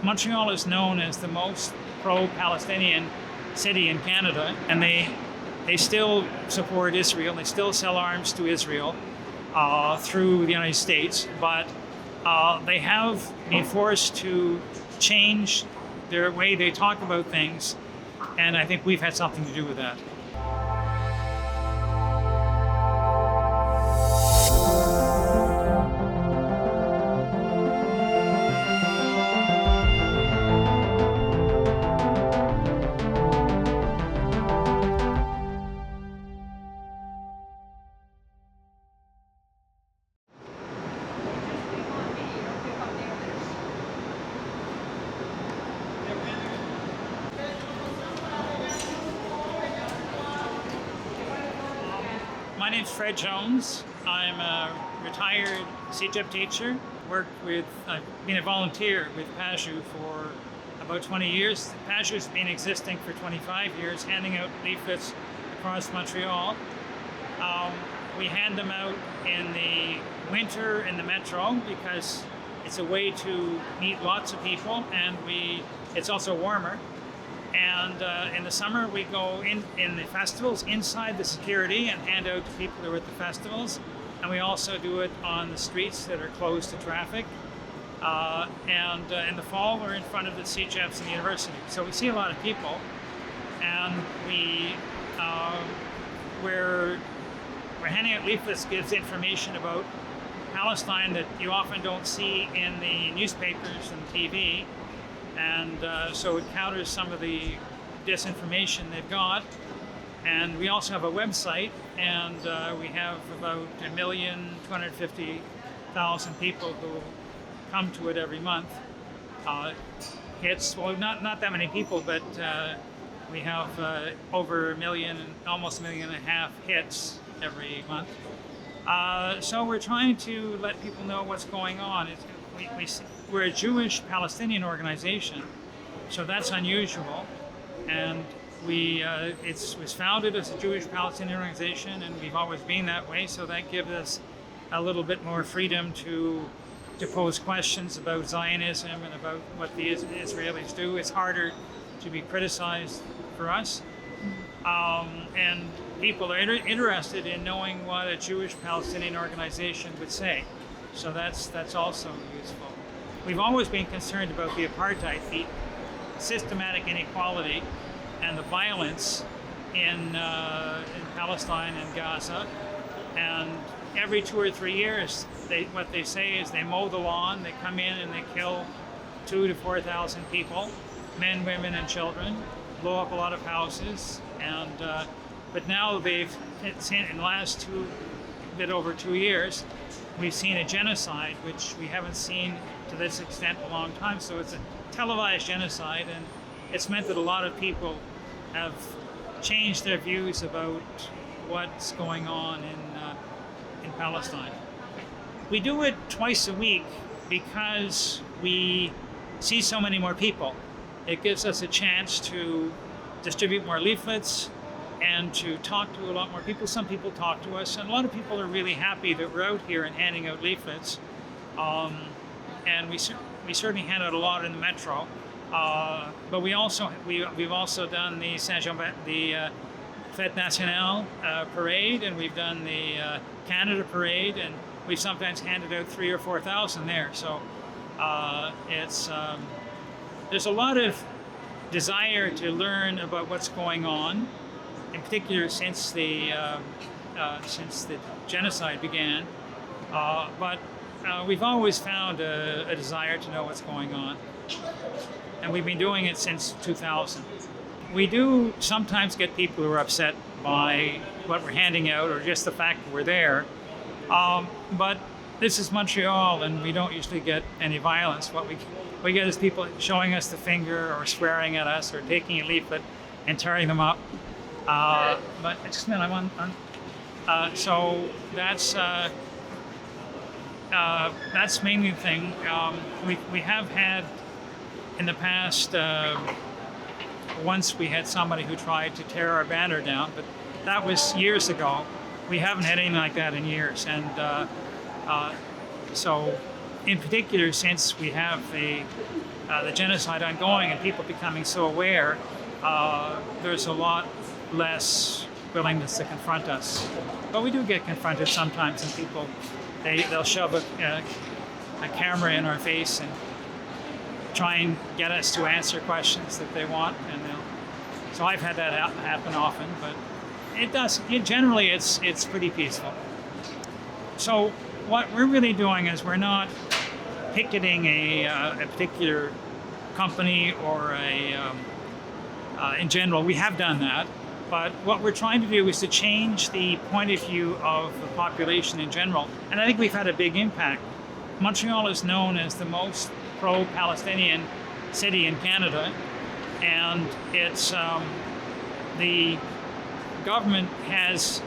Montreal is known as the most pro-Palestinian city in Canada, and they still support Israel. They still sell arms to Israel through the United States, but they have been forced to change their way they talk about things, and I think we've had something to do with that. My name's Fred Jones. I'm a retired CUTV teacher. I've been a volunteer with PAJU for about 20 years. PAJU's been existing for 25 years, handing out leaflets across Montreal. We hand them out in the winter in the metro because it's a way to meet lots of people, and it's also warmer. And in the summer, we go in the festivals inside the security and hand out to people who are at the festivals. And we also do it on the streets that are closed to traffic. And in the fall, we're in front of the CUTVs and the university. So we see a lot of people, and we're handing out leaflets, gives information about Palestine that you often don't see in the newspapers and TV. And so it counters some of the disinformation they've got. And we also have a website, and we have about 1,250,000 people who come to it every month. Hits, well, not that many people, but we have over a million, almost 1.5 million hits every month. So we're trying to let people know what's going on. We're a Jewish Palestinian organization, so that's unusual. And it was founded as a Jewish Palestinian organization, and we've always been that way. So that gives us a little bit more freedom to pose questions about Zionism and about what the Israelis do. It's harder to be criticized for us, and people are interested in knowing what a Jewish Palestinian organization would say. So that's also useful. We've always been concerned about the apartheid, the systematic inequality, and the violence in Palestine and Gaza. And every 2 or 3 years, what they say is they mow the lawn, they come in and they kill 2,000 to 4,000 people, men, women, and children, blow up a lot of houses. And but now in the last bit over 2 years, we've seen a genocide, which we haven't seen to this extent in a long time. So it's a televised genocide, and it's meant that a lot of people have changed their views about what's going on in Palestine. We do it twice a week because we see so many more people. It gives us a chance to distribute more leaflets and to talk to a lot more people. Some people talk to us, and a lot of people are really happy that we're out here and handing out leaflets. And we certainly hand out a lot in the metro. But we've also done the the Fête Nationale parade, and we've done the Canada parade, and we've sometimes handed out 3,000 or 4,000 there. So there's a lot of desire to learn about what's going on, in particular since the genocide began. But we've always found a desire to know what's going on, and we've been doing it since 2000. We do sometimes get people who are upset by what we're handing out, or just the fact that we're there. But this is Montreal, and we don't usually get any violence. What we get is people showing us the finger, or swearing at us, or taking a leaflet and tearing them up. But just a minute, I'm on. So that's mainly the thing. We have had in the past. Once we had somebody who tried to tear our banner down, but that was years ago. We haven't had anything like that in years, and so in particular, since we have the genocide ongoing and people becoming so aware, there's a lot less willingness to confront us. But we do get confronted sometimes, and people, they'll shove a camera in our face and try and get us to answer questions that they want. And so I've had that happen often, but generally it's pretty peaceful. So what we're really doing is we're not picketing a particular company or in general. We have done that, but what we're trying to do is to change the point of view of the population in general, and I think we've had a big impact. Montreal is known as the most pro-Palestinian city in Canada, and it's the government has,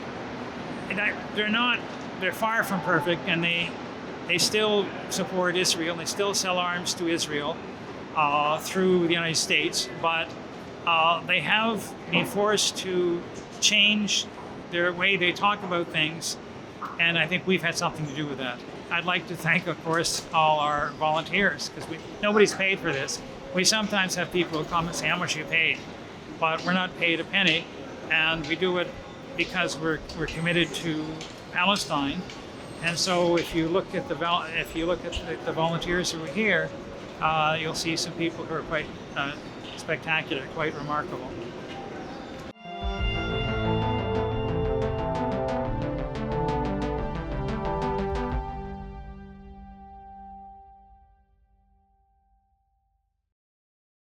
they're far from perfect, and they still support Israel. They still sell arms to Israel through the United States, but they have been forced to change their way they talk about things, and I think we've had something to do with that. I'd like to thank, of course, all our volunteers, because nobody's paid for this. We sometimes have people who come and say, how much you paid? But we're not paid a penny, and we do it because we're committed to Palestine. And so if you look at the volunteers who are here, you'll see some people who are quite spectacular, quite remarkable.